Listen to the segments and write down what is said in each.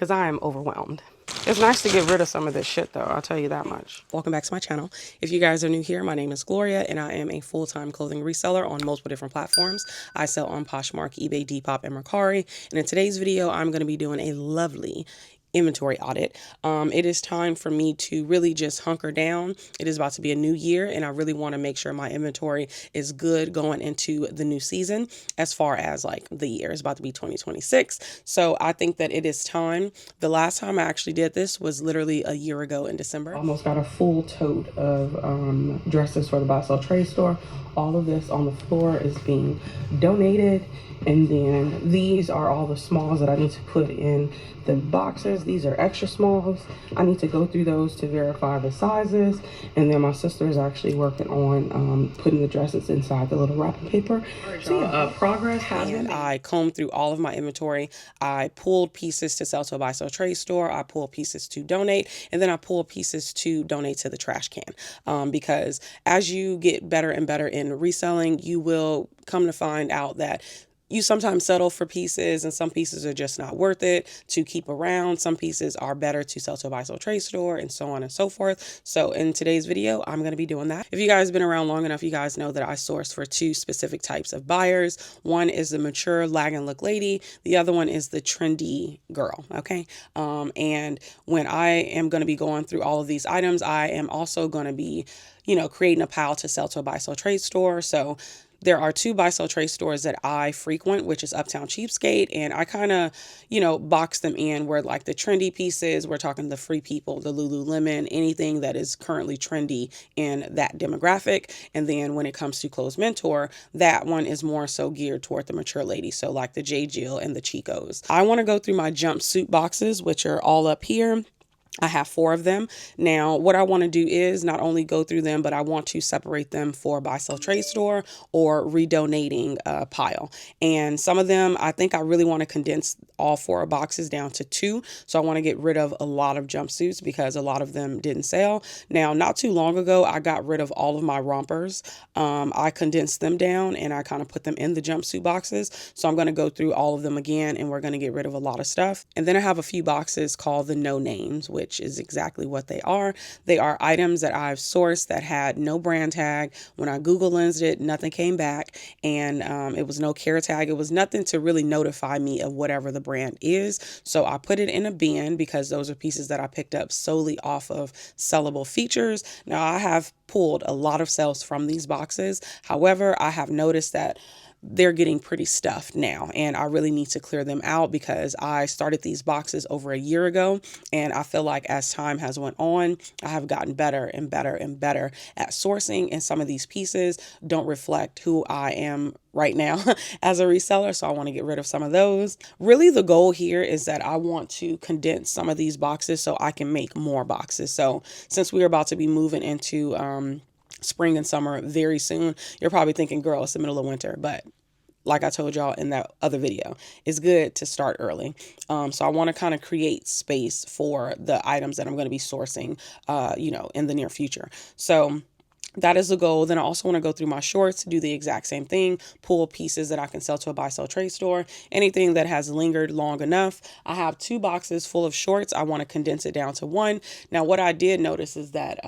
because I am overwhelmed. It's nice to get rid of some of this shit, though. I'll tell you that much. Welcome back to my channel. If you guys are new here, my name is Gloria, and I am a full-time clothing reseller on multiple different platforms. I sell on Poshmark, eBay, Depop, and Mercari. And in today's video, I'm going to be doing a lovely inventory audit. It is time for me to really just hunker down. It is about to be a new year, and I really want to make sure my inventory is good going into the new season. As far as like the year is about to be 2026, so I think that it is time. The last time I actually did this was literally a year ago in December. Almost got a full tote of dresses for the Buy Sell Trade store. All of this on the floor is being donated, and then these are all the smalls that I need to put in the boxes. These are extra smalls. I need to go through those to verify the sizes, and then my sister is actually working on putting the dresses inside the little wrapping paper. So yeah, progress has been made. I combed through all of my inventory. I pulled pieces to sell to a Buy Sell Trade store. I pulled pieces to donate, and then I pulled pieces to donate to the trash can, because as you get better and better in reselling, you will come to find out that you sometimes settle for pieces, and some pieces are just not worth it to keep around. Some pieces are better to sell to a Buy Sell Trade store, and so on and so forth. So in today's video, I'm going to be doing that. If you guys have been around long enough, you guys know that I source for two specific types of buyers. One is the mature lag and look lady. The other one is the trendy girl. Okay. And when I am going to be going through all of these items, I am also going to be, creating a pile to sell to a Buy Sell Trade store. So there are two Buy Sell Trade stores that I frequent, which is Uptown Cheapskate, and I kind of, box them in where like the trendy pieces, we're talking the Free People, the Lululemon, anything that is currently trendy in that demographic. And then when it comes to Clothes Mentor, that one is more so geared toward the mature lady. So like the J. Jill and the Chicos. I want to go through my jumpsuit boxes, which are all up here. I have 4 of them. Now, what I want to do is not only go through them, but I want to separate them for Buy Sell Trade store or redonating pile. And some of them, I think I really want to condense all 4 boxes down to 2. So I want to get rid of a lot of jumpsuits because a lot of them didn't sell. Now, not too long ago, I got rid of all of my rompers. I condensed them down and I kind of put them in the jumpsuit boxes. So I'm going to go through all of them again, and we're going to get rid of a lot of stuff. And then I have a few boxes called the no names, which is exactly what they are. They are items that I've sourced that had no brand tag. When I Google lensed it, nothing came back, and it was no care tag. It was nothing to really notify me of whatever the brand is. So I put it in a bin because those are pieces that I picked up solely off of sellable features. Now, I have pulled a lot of sales from these boxes. However, I have noticed that they're getting pretty stuffed now, and I really need to clear them out because I started these boxes over a year ago, and I feel like as time has went on, I have gotten better and better and better at sourcing, and some of these pieces don't reflect who I am right now as a reseller. So I want to get rid of some of those. Really, the goal here is that I want to condense some of these boxes so I can make more boxes. So since we're about to be moving into spring and summer very soon, you're probably thinking, girl, it's the middle of winter. But like I told y'all in that other video, it's good to start early. So I want to kind of create space for the items that I'm going to be sourcing, in the near future. So that is the goal. Then I also want to go through my shorts, do the exact same thing, pull pieces that I can sell to a Buy Sell Trade store, anything that has lingered long enough. I have 2 boxes full of shorts. I want to condense it down to 1. Now, what I did notice is that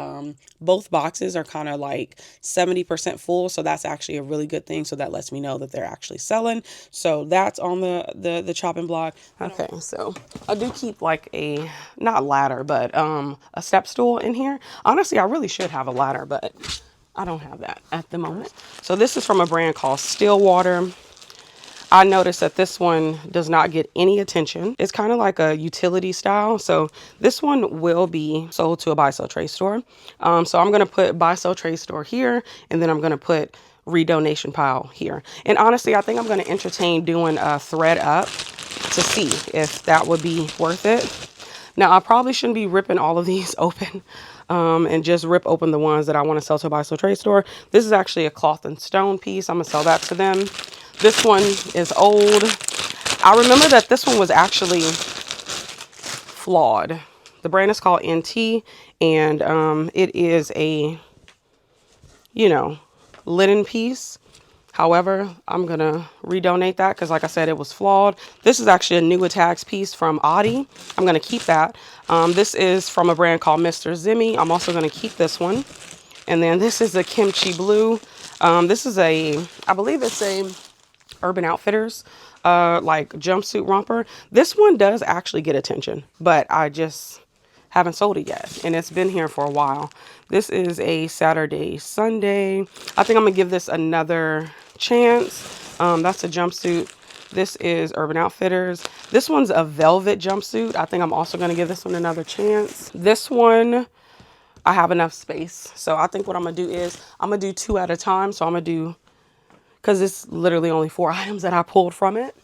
both boxes are kind of like 70% full. So that's actually a really good thing. So that lets me know that they're actually selling. So that's on the chopping block. Okay, so I do keep like a, not ladder, but a step stool in here. Honestly, I really should have a ladder, but I don't have that at the moment. So this is from a brand called Stillwater. I noticed that this one does not get any attention. It's kind of like a utility style. So this one will be sold to a Buy Sell Trade store. So I'm going to put Buy Sell Trade store here, and then I'm going to put redonation pile here. And honestly, I think I'm going to entertain doing a thread up to see if that would be worth it. Now, I probably shouldn't be ripping all of these open and just rip open the ones that I want to sell to a Buy Sell Trade store. This is actually a cloth and stone piece. I'm going to sell that to them. This one is old. I remember that this one was actually flawed. The brand is called NT, and it is a, linen piece. However, I'm going to redonate that because, like I said, it was flawed. This is actually a new tags piece from Audit. I'm going to keep that. This is from a brand called Mr. 𝙻𝙸𝙽𝚀𝚄. I'm also going to keep this one. And then this is a kimchi blue. This is I believe it's a Urban Outfitters like jumpsuit romper. This one does actually get attention, but I just haven't sold it yet, and it's been here for a while. This is a Saturday, Sunday. I think I'm gonna give this another chance. That's a jumpsuit. This is Urban Outfitters. This one's a velvet jumpsuit. I think I'm also gonna give this one another chance. This one, I have enough space. So I think what I'm gonna do is I'm gonna do 2 at a time. So I'm gonna do, because it's literally only 4 items that I pulled from it.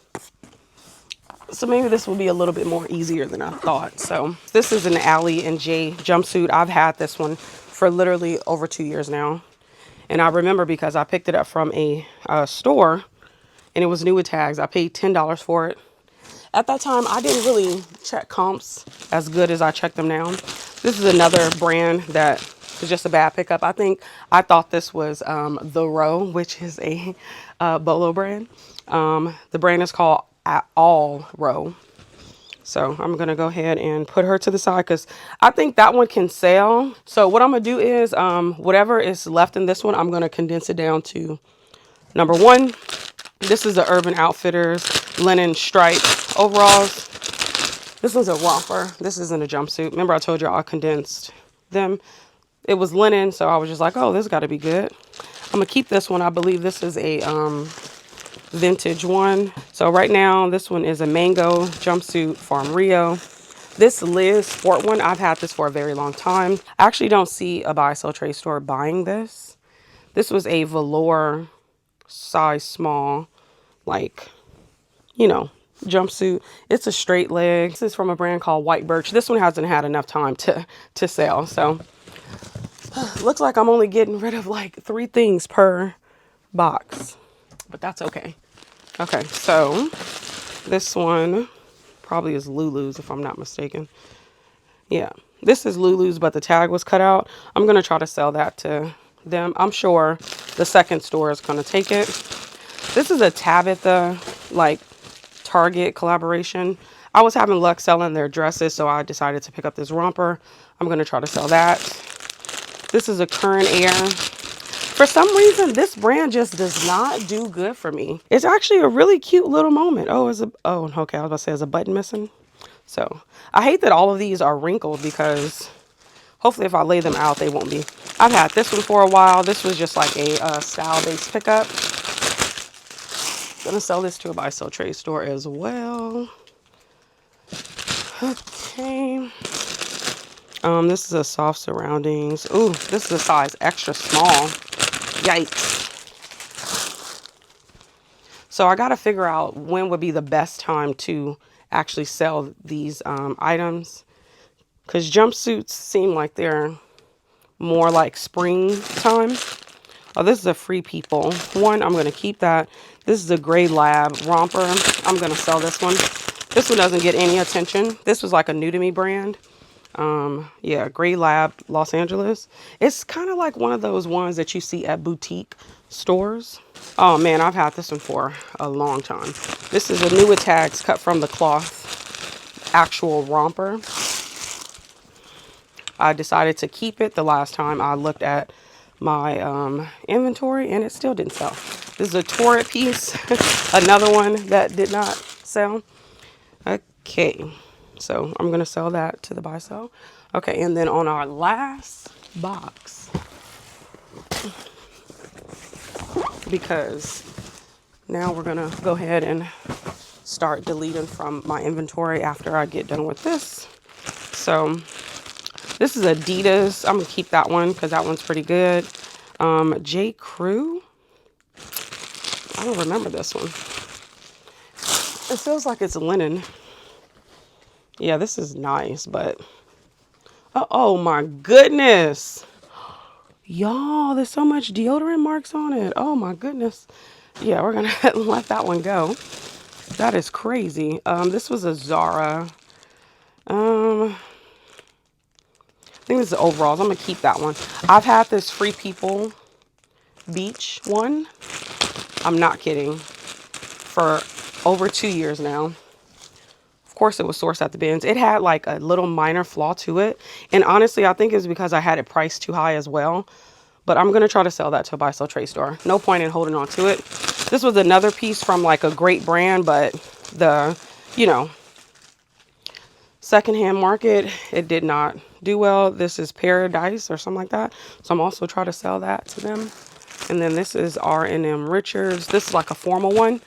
So maybe this will be a little bit more easier than I thought. So this is an 𝙻𝙸𝙽𝚀𝚄𝚑 jumpsuit. I've had this one for literally over 2 years now. And I remember because I picked it up from a store and it was new with tags. I paid $10 for it. At that time, I didn't really check comps as good as I check them now. This is another brand that is just a bad pickup. I thought this was the Row, which is a Bolo brand. The brand is called All Row. So I'm going to go ahead and put her to the side because I think that one can sell. So what I'm going to do is whatever is left in this one, I'm going to condense it down to number 1. This is the Urban Outfitters linen striped overalls. This one's a romper. This isn't a jumpsuit. Remember I told you I condensed them. It was linen, so I was just like, oh, this got to be good. I'm going to keep this one. I believe this is a vintage one. So right now, this one is a mango jumpsuit from Rio. This Liz Sport one, I've had this for a very long time. I actually don't see a buy sell trade store buying this. This was a velour size small, like, you know, jumpsuit. It's a straight leg. This is from a brand called White Birch. This one hasn't had enough time to sell. So looks like I'm only getting rid of like 3 things per box, but that's okay. Okay, so this one probably is Lulu's if I'm not mistaken. Yeah, this is Lulu's, but the tag was cut out. I'm going to try to sell that to them. I'm sure the second store is going to take it. This is a 𝙻𝙸𝙽𝚀𝚄, like, Target collaboration. I was having luck selling their dresses, so I decided to pick up this romper. I'm going to try to sell that. This is a Current Air. For some reason, this brand just does not do good for me. It's actually a really cute little moment. Oh, okay, I was about to say, is a button missing? So I hate that all of these are wrinkled because hopefully if I lay them out, they won't be. I've had this one for a while. This was just like a style-based pickup. Gonna sell this to a buy sell trade store as well. Okay. This is a soft surroundings. Ooh, this is a size extra small. Yikes. So I got to figure out when would be the best time to actually sell these items, because jumpsuits seem like they're more like springtime. Oh, this is a Free People one. I'm going to keep that. This is a Gray Lab romper. I'm going to sell this one. This one doesn't get any attention. This was like a new to me brand. Yeah, Gray Lab, Los Angeles. It's kind of like one of those ones that you see at boutique stores. Oh man, I've had this one for a long time. This is a new with tags cut from the cloth actual romper. I decided to keep it the last time I looked at my inventory and it still didn't sell. This is a Torrid piece, another one that did not sell. Okay. So I'm going to sell that to the buy sell. Okay, and then on our last box, because now we're going to go ahead and start deleting from my inventory after I get done with this. So this is Adidas. I'm going to keep that one because that one's pretty good. J. Crew. I don't remember this one. It feels like it's linen. Yeah, this is nice, but oh my goodness. Y'all, there's so much deodorant marks on it. Oh my goodness. Yeah, we're gonna let that one go. That is crazy. This was a Zara. I think this is overalls. I'm gonna keep that one. I've had this Free People beach one. I'm not kidding, for over 2 years now. Of course, it was sourced at the bins. It had like a little minor flaw to it. And honestly, I think it's because I had it priced too high as well. But I'm going to try to sell that to a buy sell trade store. No point in holding on to it. This was another piece from like a great brand, but the, you know, secondhand market, it did not do well. This is Paradise or something like that. So I'm also trying to sell that to them. And then this is R&M Richards. This is like a formal one.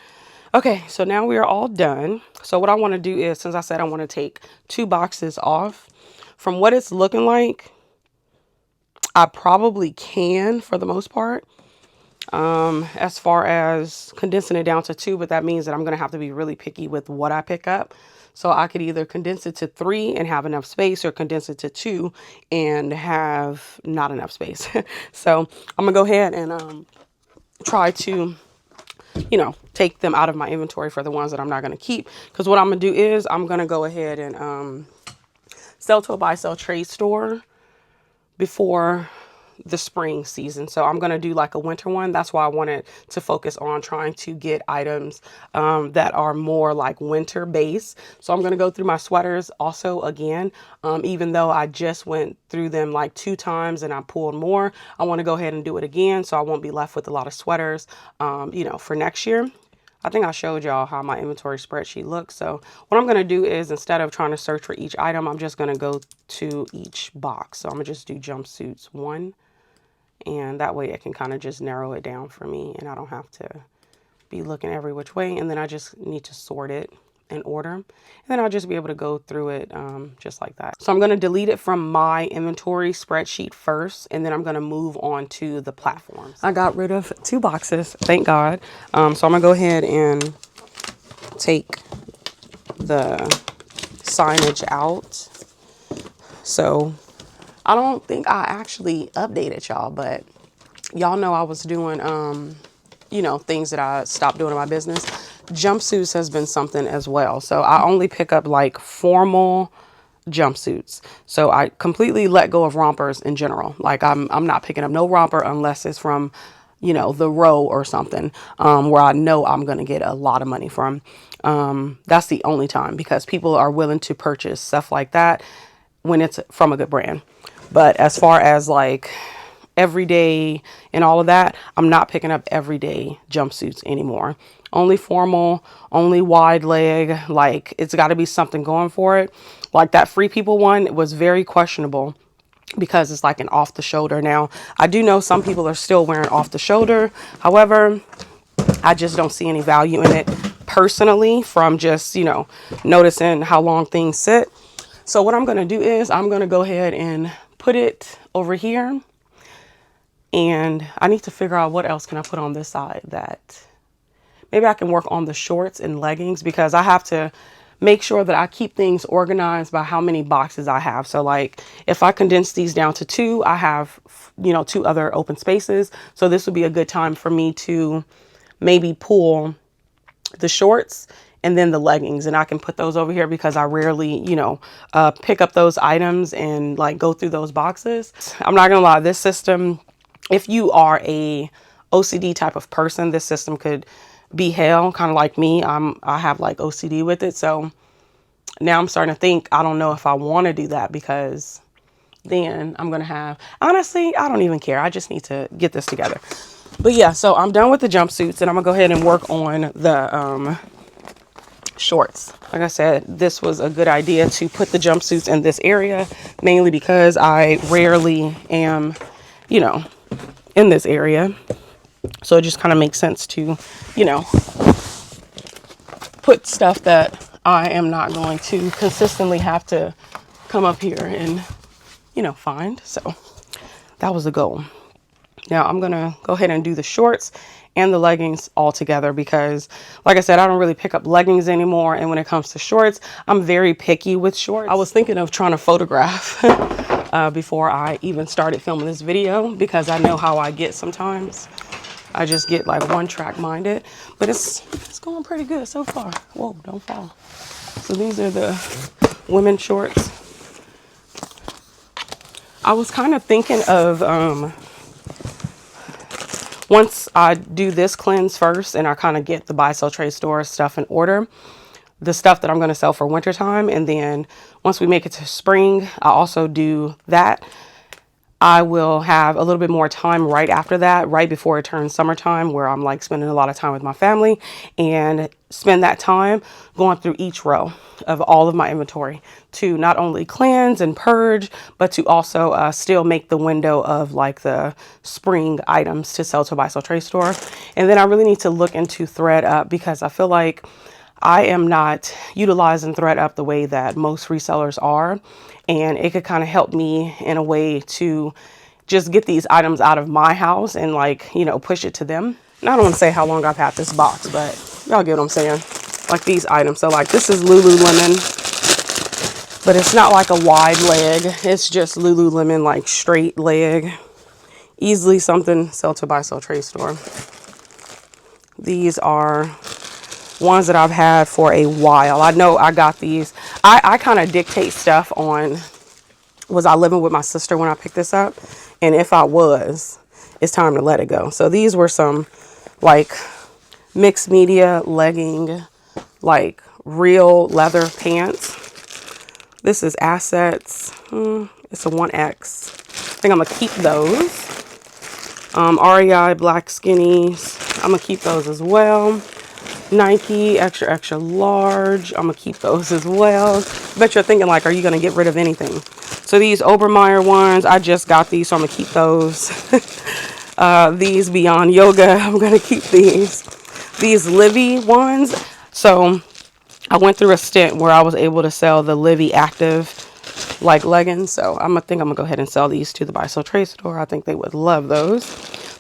Okay, so now we are all done. So what I want to do is, since I said I want to take 2 boxes off, from what it's looking like, I probably can for the most part. As far as condensing it down to 2, but that means that I'm going to have to be really picky with what I pick up. So I could either condense it to 3 and have enough space, or condense it to 2 and have not enough space. So I'm gonna go ahead and try to, you know, take them out of my inventory for the ones that I'm not going to keep. Because what I'm going to do is I'm going to go ahead and sell to a buy sell trade store before the spring season. So I'm going to do like a winter one. That's why I wanted to focus on trying to get items that are more like winter based. So I'm going to go through my sweaters also again, even though I just went through them like 2 times and I pulled more. I want to go ahead and do it again, so I won't be left with a lot of sweaters, you know, for next year. I think I showed y'all how my inventory spreadsheet looks. So what I'm going to do is, instead of trying to search for each item, I'm just going to go to each box. So I'm going to just do jumpsuits 1. And that way it can kind of just narrow it down for me, and I don't have to be looking every which way. And then I just need to sort it in order. And then I'll just be able to go through it just like that. So I'm going to delete it from my inventory spreadsheet first, and then I'm going to move on to the platforms. I got rid of 2 boxes, thank God. So I'm going to go ahead and take the signage out. So I don't think I actually updated y'all, but y'all know I was doing, you know, things that I stopped doing in my business. Jumpsuits has been something as well. So I only pick up like formal jumpsuits. So I completely let go of rompers in general. Like I'm not picking up no romper unless it's from, you know, the row or something, where I know I'm going to get a lot of money from. That's the only time, because people are willing to purchase stuff like that when it's from a good brand. But as far as like everyday and all of that, I'm not picking up everyday jumpsuits anymore. Only formal, only wide leg. Like, it's got to be something going for it. Like that Free People one was very questionable because it's like an off the shoulder. Now, I do know some people are still wearing off the shoulder. However, I just don't see any value in it personally, from just, you know, noticing how long things sit. So what I'm going to do is I'm going to go ahead and put it over here, and I need to figure out what else can I put on this side. That maybe I can work on the shorts and leggings, because I have to make sure that I keep things organized by how many boxes I have. So like if I condense these down to 2, I have, you know, 2 other open spaces. So this would be a good time for me to maybe pull the shorts and then the leggings, and I can put those over here, because I rarely, you know, pick up those items and like go through those boxes. I'm not gonna lie, this system, if you are a OCD type of person, this system could be hell, kind of like me. I have like OCD with it. So now I'm starting to think, I don't know if I want to do that, because then I'm gonna have, honestly, I don't even care. I just need to get this together. But yeah, so I'm done with the jumpsuits, and I'm gonna go ahead and work on the shorts. Like I said, this was a good idea to put the jumpsuits in this area, mainly because I rarely am, you know, in this area. So it just kind of makes sense to, you know, put stuff that I am not going to consistently have to come up here and, you know, find. So that was the goal. Now I'm going to go ahead and do the shorts and the leggings all together, because like I said, I don't really pick up leggings anymore. And when it comes to shorts, I'm very picky with shorts. I was thinking of trying to photograph before I even started filming this video, because I know how I get sometimes. I just get like one track minded, but it's going pretty good so far. Whoa, don't fall. So these are the women's shorts. I was kind of thinking of once I do this cleanse first and I kind of get the buy, sell, trade store stuff in order, the stuff that I'm going to sell for wintertime, and then once we make it to spring, I also do that. I will have a little bit more time right after that, right before it turns summertime, where I'm like spending a lot of time with my family, and spend that time going through each row of all of my inventory to not only cleanse and purge, but to also still make the window of like the spring items to sell to buy, sell, trade store. And then I really need to look into ThredUp, because I feel like I am not utilizing ThredUp the way that most resellers are, and it could kind of help me in a way to just get these items out of my house and, like, you know, push it to them. And I don't want to say how long I've had this box, but y'all get what I'm saying. Like these items. So like this is Lululemon, but it's not like a wide leg. It's just Lululemon, like straight leg. Easily something sell to buy, sell, trade store. These are ones that I've had for a while. I know I got these. I kind of dictate stuff on, was I living with my sister when I picked this up? And if I was, it's time to let it go. So these were some like mixed media legging, like real leather pants. This is Assets. It's a 1X. I think I'm gonna keep those. REI black skinnies. I'm gonna keep those as well. Nike extra extra large. I'm gonna keep those as well. I bet you're thinking like, are you gonna get rid of anything? So these Obermeyer ones, I just got these, so I'm gonna keep those. These Beyond Yoga, I'm gonna keep these. These Livy ones. So I went through a stint where I was able to sell the Livy Active like leggings. So I'm gonna go ahead and sell these to the buy, sell, trade store. I think they would love those.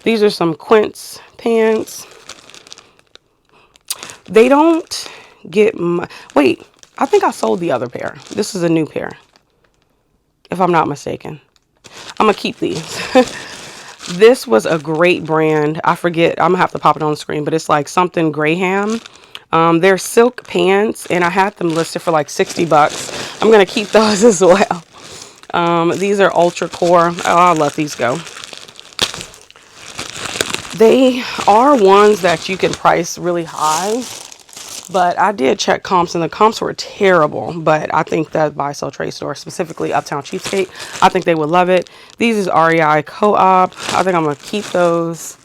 These are some Quince pants. They don't get my, wait, I think I sold the other pair. This is a new pair, if I'm not mistaken. I'm gonna keep these. This was a great brand. I forget, I'm gonna have to pop it on the screen, but it's like something Graham. They're silk pants, and I had them listed for like 60 bucks. I'm gonna keep those as well. These are Ultra Core. Oh, I'll let these go. They are ones that you can price really high, but I did check comps, and the comps were terrible. But I think that buy, sell, trade store, specifically Uptown Cheapskate, I think they would love it. These is REI Co-op. I think I'm gonna keep those.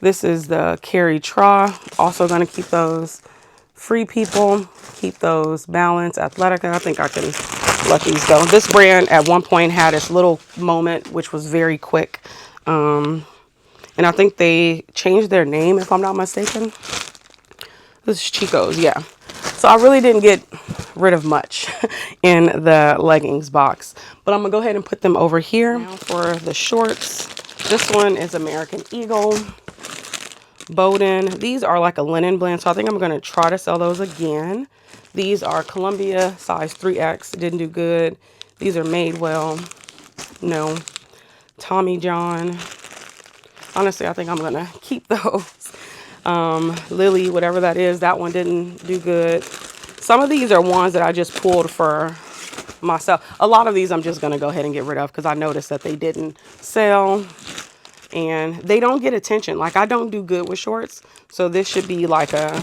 This is the Carrie Tra, also gonna keep those. Free People, keep those. Balance, Athletica, I think I can let these go. This brand at one point had its little moment, which was very quick. And I think they changed their name, if I'm not mistaken. This is Chico's, yeah. So I really didn't get rid of much in the leggings box. But I'm going to go ahead and put them over here. Now for the shorts. This one is American Eagle. Bowden. These are like a linen blend, so I think I'm going to try to sell those again. These are Columbia, size 3X. Didn't do good. These are Madewell. No. Tommy John. Honestly, I think I'm gonna keep those. Lily, whatever that is, that one didn't do good. Some of these are ones that I just pulled for myself. A lot of these I'm just gonna go ahead and get rid of because I noticed that they didn't sell and they don't get attention. Like, I don't do good with shorts, so this should be like an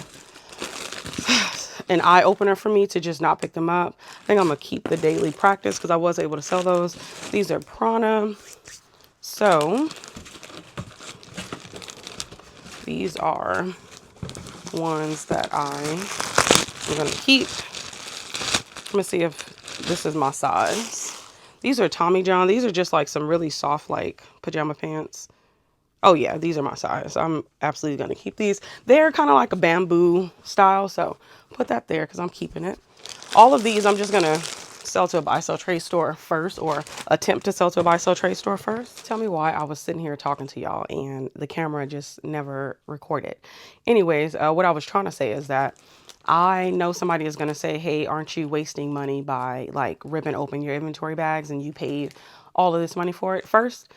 eye opener for me to just not pick them up. I think I'm gonna keep the Daily Practice because I was able to sell those. These are Prana. So these are ones that I am going to keep. Let me see if this is my size. These are Tommy John. These are just like some really soft, like pajama pants. Oh yeah, these are my size. I'm absolutely going to keep these. They're kind of like a bamboo style, so put that there because I'm keeping it. All of these I'm just going to sell to a buy, sell, trade store first, or attempt to sell to a buy, sell, trade store first. Tell me why I was sitting here talking to y'all and the camera just never recorded. Anyways, what I was trying to say is that I know somebody is going to say, hey, aren't you wasting money by like ripping open your inventory bags and you paid all of this money for it? First,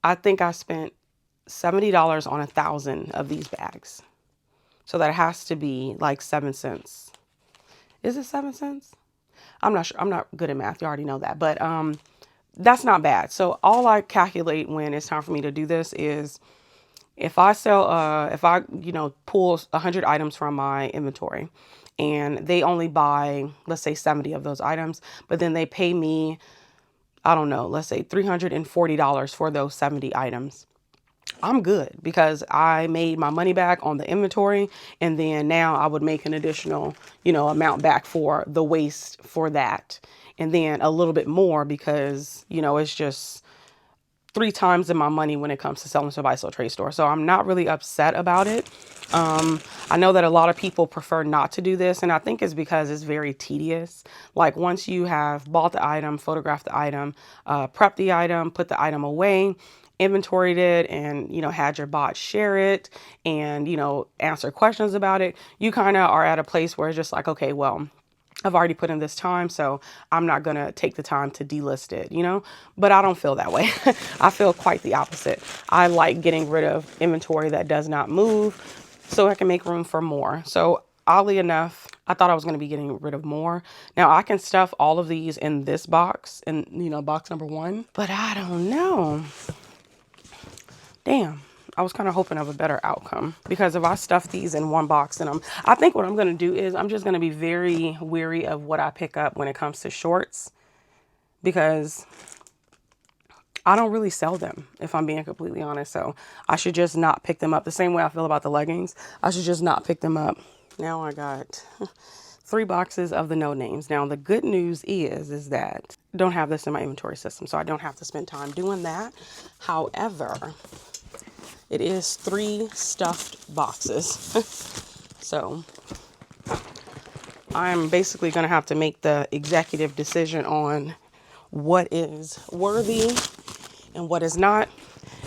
I think I spent $70 on 1,000 of these bags. So that has to be like 7 cents. Is it 7 cents? I'm not sure. I'm not good at math. You already know that. But that's not bad. So all I calculate when it's time for me to do this is If I sell, if I, pull 100 items from my inventory and they only buy, let's say 70 of those items, but then they pay me, I don't know, let's say $340 for those 70 items. I'm good because I made my money back on the inventory, and then now I would make an additional, amount back for the waste for that. And then a little bit more because, it's just 3 times in my money when it comes to selling to a buy sell trade store. So I'm not really upset about it. I know that a lot of people prefer not to do this, and I think it's because it's very tedious. Like once you have bought the item, photographed the item, prepped the item, put the item away, inventoried it, and had your bot share it and answer questions about it, you kind of are at a place where it's just like, okay, well, I've already put in this time, so I'm not going to take the time to delist it, but I don't feel that way. I feel quite the opposite. I like getting rid of inventory that does not move so I can make room for more. So oddly enough, I thought I was going to be getting rid of more. Now I can stuff all of these in this box and, box number 1, but I don't know. Damn. I was kind of hoping of a better outcome, because if I stuff these in one box, then I think what I'm going to do is I'm just going to be very wary of what I pick up when it comes to shorts, because I don't really sell them, if I'm being completely honest. So I should just not pick them up. The same way I feel about the leggings. I should just not pick them up. Now I got 3 boxes of the no names. Now the good news is that I don't have this in my inventory system, so I don't have to spend time doing that. However, it is 3 stuffed boxes. So I'm basically going to have to make the executive decision on what is worthy and what is not.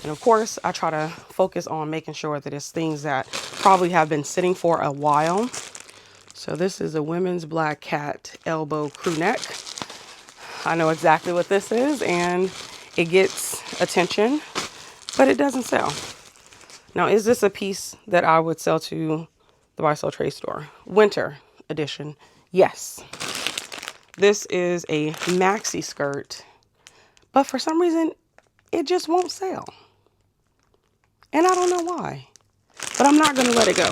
And of course, I try to focus on making sure that it's things that probably have been sitting for a while. So this is a women's black cat elbow crew neck. I know exactly what this is, and it gets attention, but it doesn't sell. Now, is this a piece that I would sell to the buy sell trade store? Winter edition. Yes. This is a maxi skirt, but for some reason, it just won't sell. And I don't know why, but I'm not going to let it go.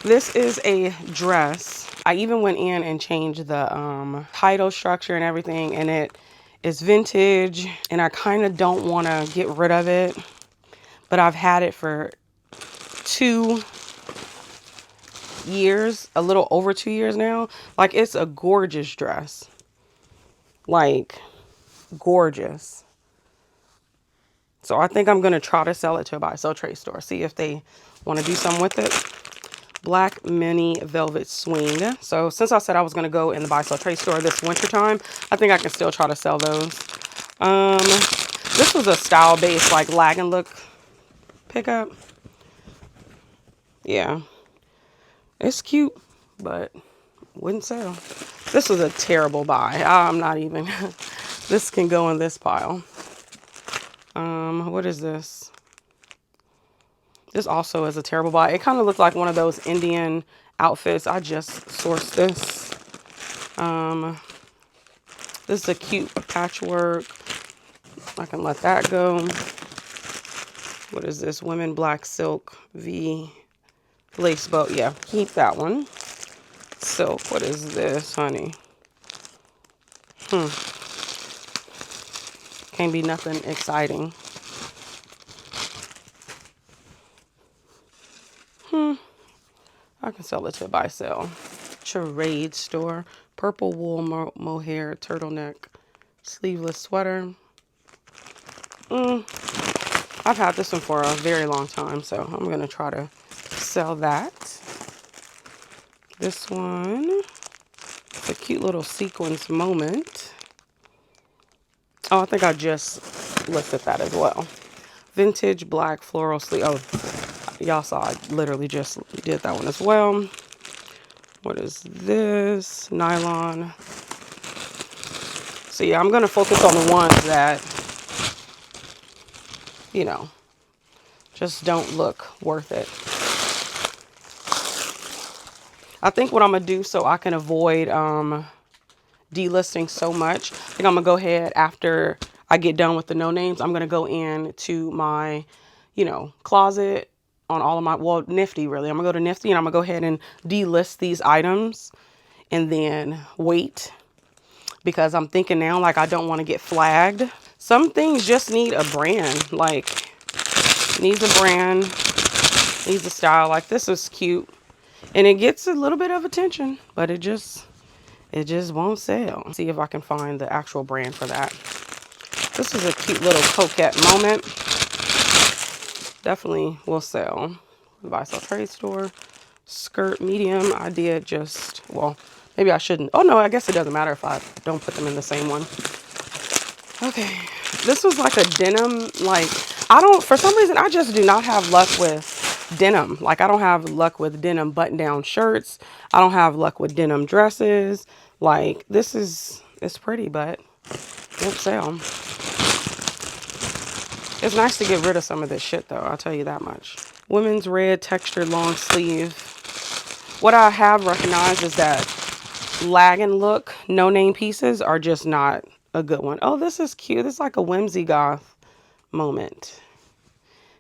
This is a dress. I even went in and changed the title structure and everything, and it is vintage, and I kind of don't want to get rid of it, but I've had it for 2 years, a little over 2 years now. Like, it's a gorgeous dress, like gorgeous. So I think I'm going to try to sell it to a buy sell trade store, see if they want to do something with it. Black mini velvet swing. So since I said I was going to go in the buy sell trade store this winter time, I think I can still try to sell those. This was a style based like lag and look pickup. Yeah, it's cute, but wouldn't sell. This was a terrible buy. I'm not even, this can go in this pile. What is this? This also is a terrible buy. It kind of looked like one of those Indian outfits. I just sourced this. This is a cute patchwork. I can let that go. What is this? Women black silk V lace bow. Yeah, keep that one. Silk. What is this, honey? Can't be nothing exciting. I can sell it to a buy sell trade store. Purple wool mohair turtleneck sleeveless sweater. I've had this one for a very long time, so I'm gonna try to sell that. This one, it's a cute little sequins moment. Oh, I think I just listed that as well. Vintage black floral sleeve. Oh, y'all saw I literally just did that one as well. What is this? Nylon. So yeah, I'm gonna focus on the ones that, just don't look worth it. I think what I'm gonna do so I can avoid delisting so much, I think I'm gonna go ahead after I get done with the no names. I'm gonna go into my, you know, closet on all of my, well, Nifty really. I'm gonna go to Nifty and I'm gonna go ahead and delist these items and then wait, because I'm thinking now, like, I don't want to get flagged. Some things just need a brand, like, needs a brand, needs a style. Like, this is cute and it gets a little bit of attention, but it just won't sell. See if I can find the actual brand for that. This is a cute little coquette moment. Definitely will sell. Buy sell trade store. Skirt medium. I did just, well, maybe I shouldn't. Oh no, I guess it doesn't matter if I don't put them in the same one. Okay. This was like a denim, like, I don't, for some reason, I just do not have luck with denim. Like, I don't have luck with denim button-down shirts. I don't have luck with denim dresses. Like, this is, it's pretty, but it won't sell. It's nice to get rid of some of this shit, though. I'll tell you that much. Women's red textured long sleeve. What I have recognized is that lag and look no name pieces are just not a good one. Oh, this is cute. It's like a whimsy goth moment.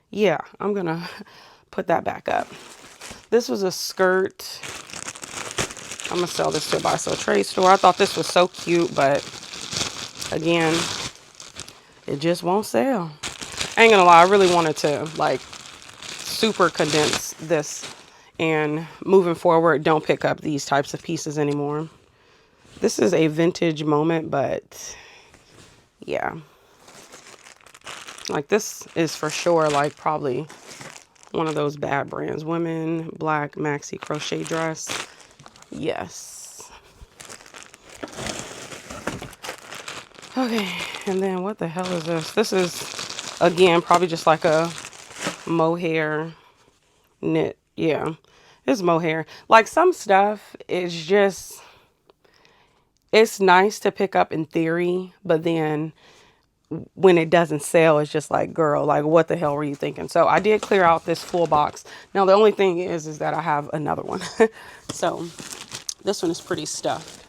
Yeah, I'm gonna put that back up. This was a skirt. I'm gonna sell this to a buy sell trade store. I thought this was so cute, but again, it just won't sell. I ain't gonna lie, I really wanted to like super condense this, and moving forward, don't pick up these types of pieces anymore. This is a vintage moment, but yeah, like this is for sure like probably one of those bad brands. Women black maxi crochet dress. Yes. Okay, and then what the hell is this? This is again probably just like a mohair knit. Yeah, it's mohair. Like, some stuff is just, it's nice to pick up in theory, but then when it doesn't sell, it's just like, girl, like, what the hell were you thinking? So I did clear out this full box. Now the only thing is that I have another one. So this one is pretty stuffed.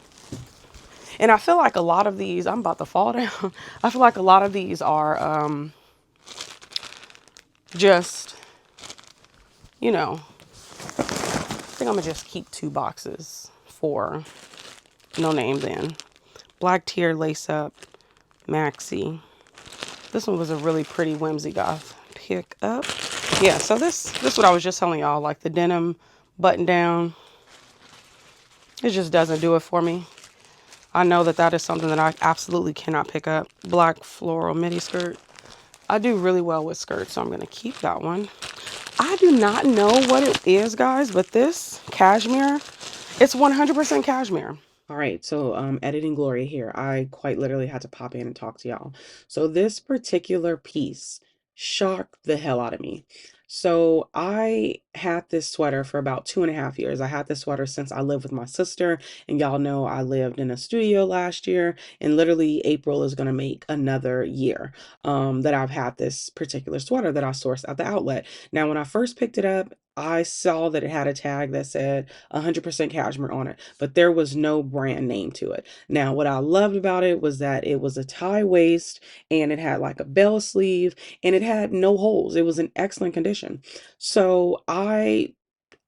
And I feel like a lot of these, I'm about to fall down. I feel like a lot of these are just, you know, I think I'm gonna just keep 2 boxes for no name then. Black tier lace up maxi. This one was a really pretty whimsy goth pick up. Yeah, so this is what I was just telling y'all, like the denim button down. It just doesn't do it for me. I know that that is something that I absolutely cannot pick up. Black floral midi skirt. I do really well with skirts, so I'm going to keep that one. I do not know what it is, guys, but this cashmere, it's 100% cashmere. All right, so editing Gloria here. I quite literally had to pop in and talk to y'all. So this particular piece shocked the hell out of me. So I had this sweater for about 2.5 years. I had this sweater since I lived with my sister, and y'all know I lived in a studio last year, and literally April is going to make another year that I've had this particular sweater that I sourced at the outlet. Now, when I first picked it up, I saw that it had a tag that said 100% cashmere on it, but there was no brand name to it. Now, what I loved about it was that it was a tie waist, and it had like a bell sleeve, and it had no holes. It was in excellent condition. So I,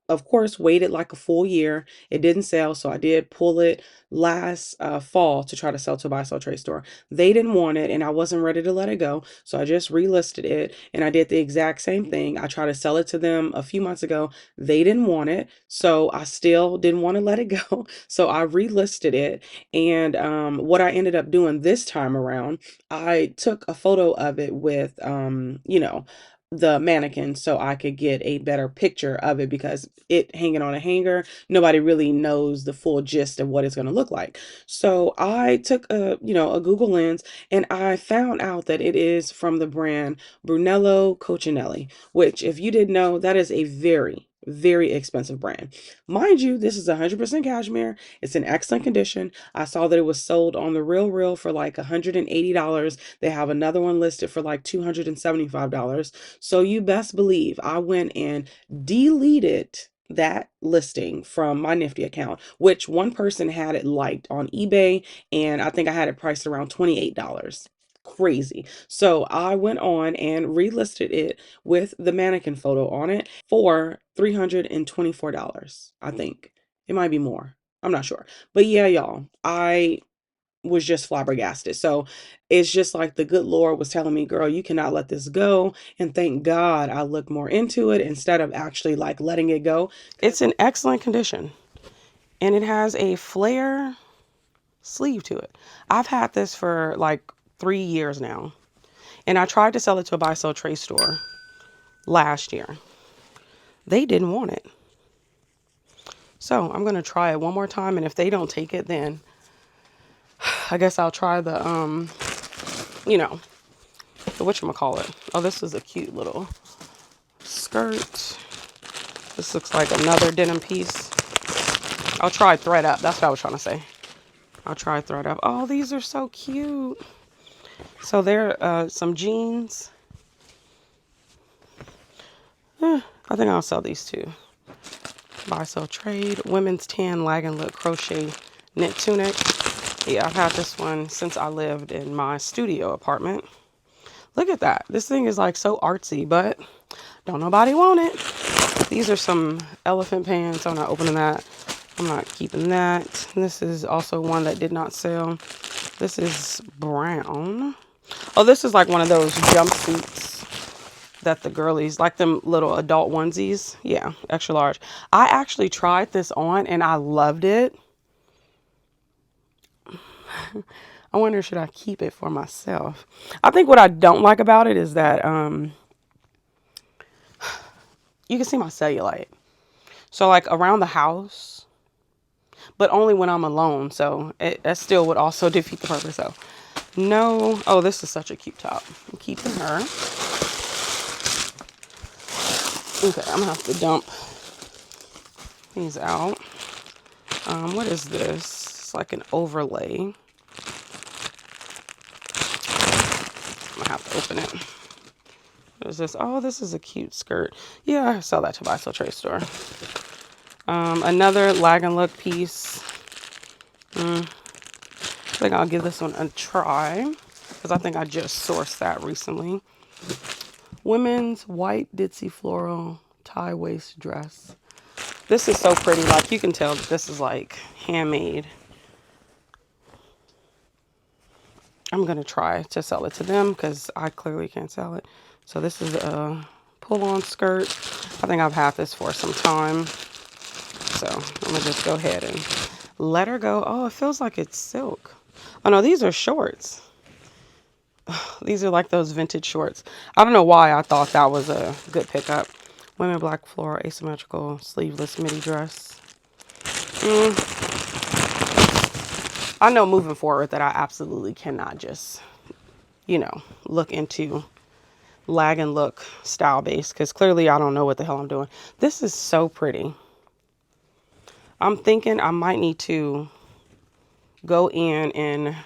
of course, waited like a full year. It didn't sell, so I did pull it last fall to try to sell to a buy sell trade store. They didn't want it, and I wasn't ready to let it go, so I just relisted it, and I did the exact same thing. I tried to sell it to them a few months ago. They didn't want it, so I still didn't want to let it go, so I relisted it. And what I ended up doing this time around, I took a photo of it with you know, the mannequin, so I could get a better picture of it, because it hanging on a hanger, nobody really knows the full gist of what it's going to look like. So I took a, you know, a Google lens, and I found out that it is from the brand Brunello Cucinelli, which, if you didn't know, that is a very expensive brand. Mind you, this is 100% cashmere. It's in excellent condition. I saw that it was sold on the Real for like $180. They have another one listed for like $275. So you best believe I went and deleted that listing from my Nifty account, which one person had it liked on eBay, and I think I had it priced around $28. crazy. So I went on and relisted it with the mannequin photo on it for $324, I think. It might be more. I'm not sure. But yeah, y'all, I was just flabbergasted. So it's just like the good Lord was telling me, girl, you cannot let this go. And thank God I looked more into it instead of actually like letting it go. It's in excellent condition and it has a flare sleeve to it. I've had this for like 3 years now and I tried to sell it to a buy sell trade store last year. They didn't want it. So I'm going to try it one more time. And if they don't take it, then I guess I'll try the, you know, the whatchamacallit. Oh, this is a cute little skirt. This looks like another denim piece. I'll try thread up. That's what I was trying to say. I'll try thread up. Oh, these are so cute. So they're some jeans. I think I'll sell these too. Buy, sell, trade. Women's tan lag and look crochet knit tunic. Yeah, I've had this one since I lived in my studio apartment. Look at that. This thing is like so artsy, but don't nobody want it. These are some elephant pants. I'm not opening that. I'm not keeping that. This is also one that did not sell. This is brown. Oh, this is like one of those jumpsuits that the girlies, like them little adult onesies. Yeah, extra large. I actually tried this on and I loved it. I wonder, should I keep it for myself? I think what I don't like about it is that you can see my cellulite. So like around the house, but only when I'm alone. So that still would also defeat the purpose. So no. Oh, this is such a cute top. I'm keeping her. Okay, I'm gonna have to dump these out. What is this? It's like an overlay. I'm gonna have to open it. What is this? Oh, this is a cute skirt. Yeah, I sell that to buy sell trade store. Another lag and look piece. I think I'll give this one a try because I think I just sourced that recently. Women's white ditzy floral tie waist dress. This is so pretty. Like you can tell that this is like handmade. I'm going to try to sell it to them because I clearly can't sell it. So this is a pull-on skirt. I think I've had this for some time. So I'm going to just go ahead and let her go. Oh, it feels like it's silk. Oh, no, these are shorts. These are like those vintage shorts. I don't know why I thought that was a good pickup. Women black floral asymmetrical sleeveless midi dress. I know moving forward that I absolutely cannot just, you know, look into lag and look style base because clearly I don't know what the hell I'm doing. This is so pretty. I'm thinking I might need to go in and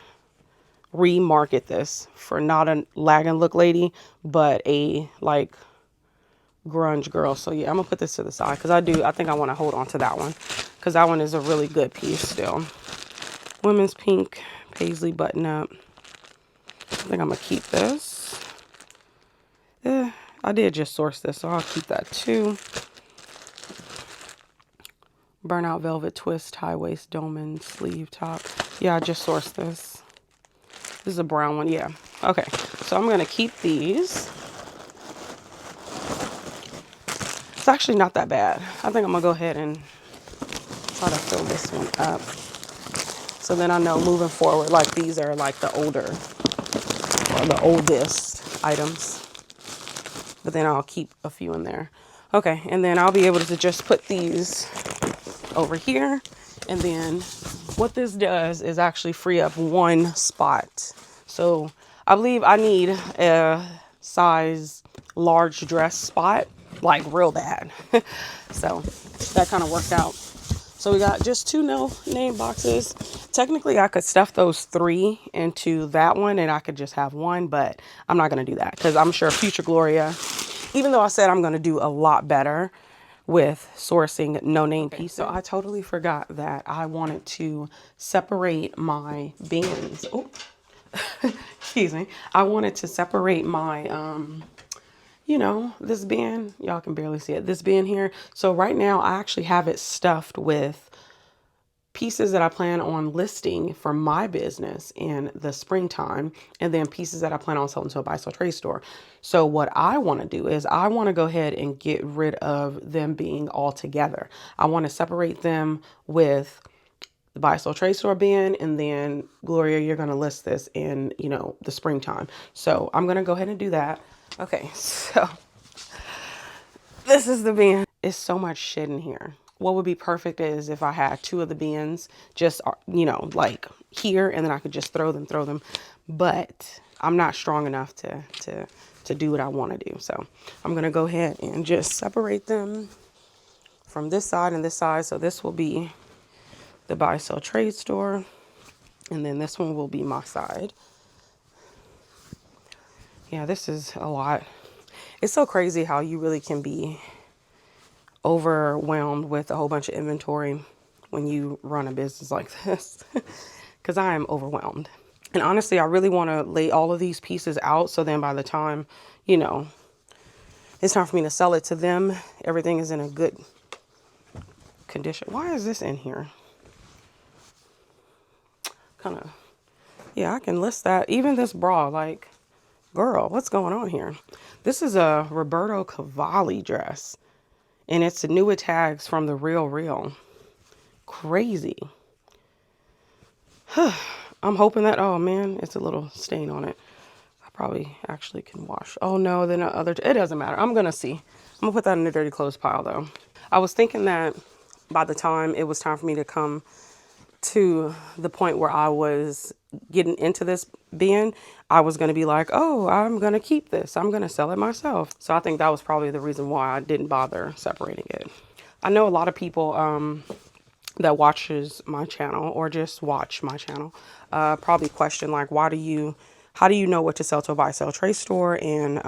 remarket this for not a lag and look lady, but a like grunge girl. So yeah, I'm gonna put this to the side because I think I want to hold on to that one because that one is a really good piece still. Women's pink paisley button up. I think I'm gonna keep this. I did just source this, so I'll keep that too. Burnout velvet twist high waist dolman sleeve top. Yeah, I just sourced this. This is a brown one. Yeah. Okay. So I'm gonna keep these. It's actually not that bad. I think I'm gonna go ahead and try to fill this one up. So then I know moving forward, like these are like the older or the oldest items. But then I'll keep a few in there. Okay, and then I'll be able to just put these over here. And then what this does is actually free up one spot. So I believe I need a size large dress spot, like real bad. So that kind of worked out. So we got just 2 no name boxes. Technically, I could stuff those 3 into that one and I could just have one, but I'm not going to do that because I'm sure future Gloria, even though I said I'm going to do a lot better with sourcing no name pieces. So I totally forgot that I wanted to separate my bins. Oh, excuse me, I wanted to separate my, you know, this bin. Y'all can barely see it. This bin here. So right now I actually have it stuffed with pieces that I plan on listing for my business in the springtime, and then pieces that I plan on selling to a buy sell trade store. So what I want to do is I want to go ahead and get rid of them being all together. I want to separate them with the buy sell trade store bin, and then Gloria, you're going to list this in, you know, the springtime. So I'm going to go ahead and do that. Okay, so this is the bin. It's so much shit in here. What would be perfect is if I had two of the bins just, you know, like here, and then I could just throw them. But I'm not strong enough to do what I want to do. So I'm going to go ahead and just separate them from this side and this side. So this will be the buy sell trade store, and then this one will be my side. Yeah, this is a lot. It's so crazy how you really can be overwhelmed with a whole bunch of inventory when you run a business like this, because I am overwhelmed. And honestly, I really want to lay all of these pieces out, so then by the time, you know, it's time for me to sell it to them, everything is in a good condition. Why is this in here? Kind of, yeah, I can list that. Even this bra, like, girl, what's going on here? This is a Roberto Cavalli dress, and it's the newer tags from the Real. Crazy. I'm hoping that, oh man, it's a little stain on it. I probably actually can wash. Oh no, then it doesn't matter. I'm gonna see. I'm gonna put that in the dirty clothes pile though. I was thinking that by the time it was time for me to come to the point where I was getting into this bin, I was going to be like, oh, I'm going to keep this. I'm going to sell it myself. So I think that was probably the reason why I didn't bother separating it. I know a lot of people that watches my channel or just watch my channel probably question, like, how do you know what to sell to a buy sell trade store, and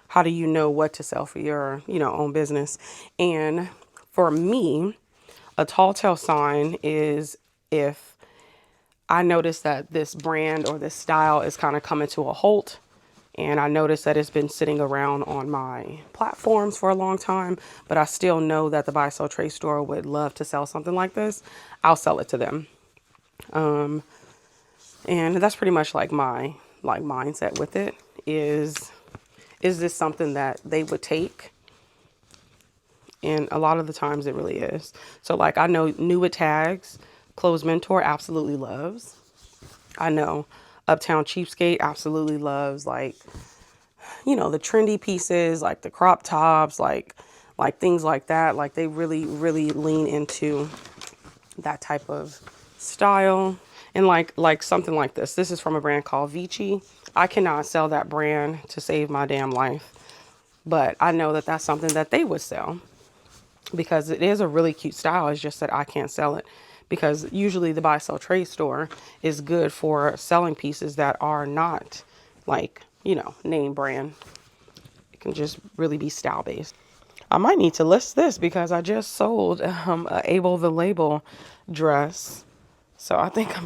how do you know what to sell for your, you know, own business? And for me, a tall tale sign is if I notice that this brand or this style is kind of coming to a halt, and I notice that it's been sitting around on my platforms for a long time, but I still know that the buy sell trade store would love to sell something like this, I'll sell it to them. And that's pretty much like my mindset with it is this something that they would take? And a lot of the times it really is. So like, I know newer tags, Clothes Mentor absolutely loves. I know Uptown Cheapskate absolutely loves, like, you know, the trendy pieces, like the crop tops, like things like that. Like they really lean into that type of style. And like something like this. This is from a brand called 𝙻𝙸𝙽𝚀𝙃. I cannot sell that brand to save my damn life. But I know that that's something that they would sell, because it is a really cute style. It's just that I can't sell it, because usually the buy sell trade store is good for selling pieces that are not, like, you know, name brand. It can just really be style based. I might need to list this because I just sold a 𝙿𝙻𝙰𝚃𝙵 dress, so I think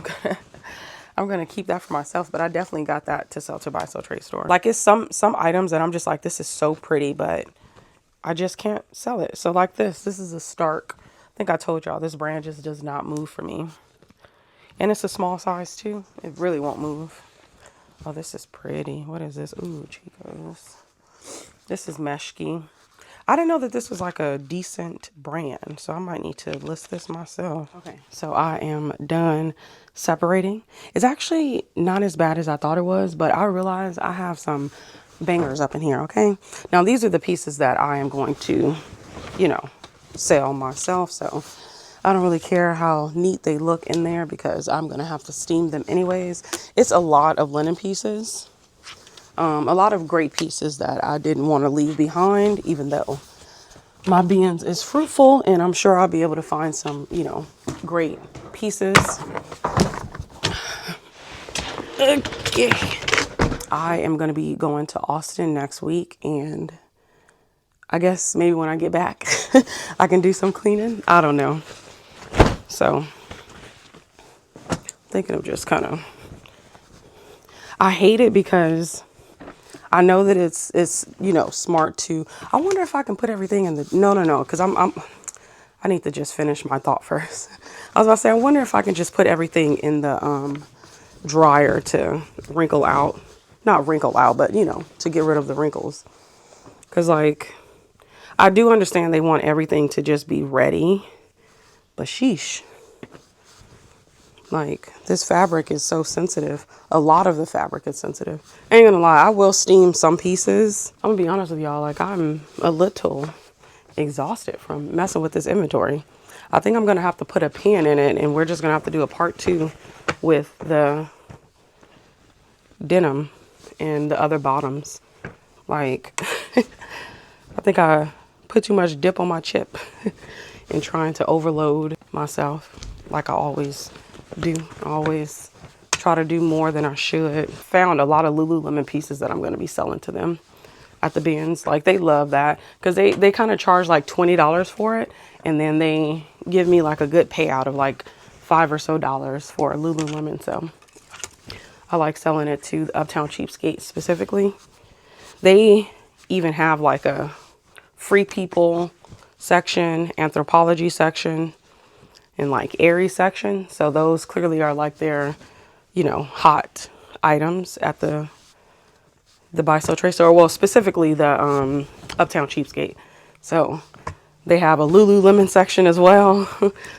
I'm gonna keep that for myself. But I definitely got that to sell to buy sell trade store. Like, it's some items that I'm just like, this is so pretty, but I just can't sell it. So like this is a Stark. I think I told y'all this brand just does not move for me. And it's a small size too. It really won't move. Oh, this is pretty. What is this? Ooh, Chicos. This is Meshki. I didn't know that this was like a decent brand, so I might need to list this myself. Okay, so I am done separating. It's actually not as bad as I thought it was, but I realized I have some bangers up in here. Okay, now these are the pieces that I am going to, you know, sell myself, so I don't really care how neat they look in there because I'm gonna have to steam them anyways. It's a lot of linen pieces, a lot of great pieces that I didn't want to leave behind, even though my beans is fruitful, and I'm sure I'll be able to find some, you know, great pieces. Okay. I am going to be going to Austin next week, and I guess maybe when I get back, I can do some cleaning. I don't know. So, thinking of just kind of, I hate it because I know that it's you know, smart to, I wonder if I can put everything in the, no, because I need to just finish my thought first. I was about to say, I wonder if I can just put everything in the dryer to wrinkle out, not wrinkle out, but you know, to get rid of the wrinkles. Because like, I do understand they want everything to just be ready, but sheesh. Like, this fabric is so sensitive. A lot of the fabric is sensitive. I ain't gonna lie, I will steam some pieces. I'm gonna be honest with y'all, like, I'm a little exhausted from messing with this inventory. I think I'm gonna have to put a pin in it, and we're just gonna have to do a part 2 with the denim and the other bottoms. Like, I think I put too much dip on my chip in trying to overload myself like I always do. I always try to do more than I should. Found a lot of Lululemon pieces that I'm going to be selling to them at the bins. Like, they love that because they kind of charge like $20 for it, and then they give me like a good payout of like $5 or so for Lululemon. So I like selling it to Uptown Cheapskate specifically. They even have like a free people section, anthropology section, and like airy section. So those clearly are like their, you know, hot items at the buy sell trade store. Well, specifically the Uptown Cheapskate. So they have a Lululemon section as well.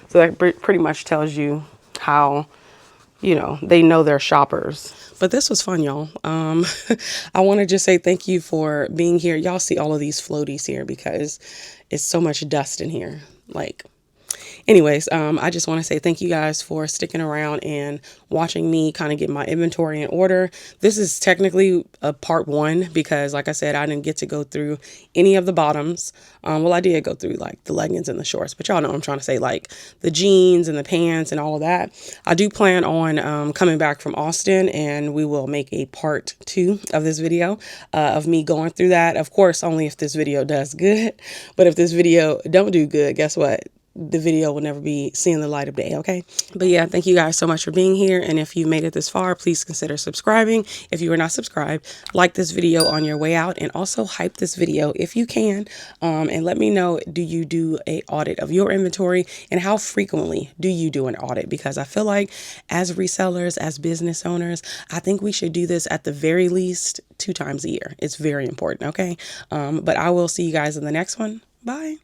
So that pretty much tells you how, you know, they know their shoppers. But this was fun, y'all. I want to just say thank you for being here. Y'all see all of these floaties here because it's so much dust in here. Like, anyways, I just want to say thank you guys for sticking around and watching me kind of get my inventory in order. This is technically a part 1 because, like I said, I didn't get to go through any of the bottoms. Well, I did go through like the leggings and the shorts, but y'all know what I'm trying to say, like the jeans and the pants and all of that. I do plan on coming back from Austin, and we will make a part 2 of this video of me going through that. Of course, only if this video does good. But if this video don't do good, guess what? The video will never be seeing the light of day, okay? But yeah, thank you guys so much for being here. And if you made it this far, please consider subscribing. If you are not subscribed, like this video on your way out, and also hype this video if you can. And let me know, do you do an audit of your inventory, and how frequently do you do an audit? Because I feel like as resellers, as business owners, I think we should do this at the very least 2 times a year. It's very important, okay? But I will see you guys in the next one. Bye.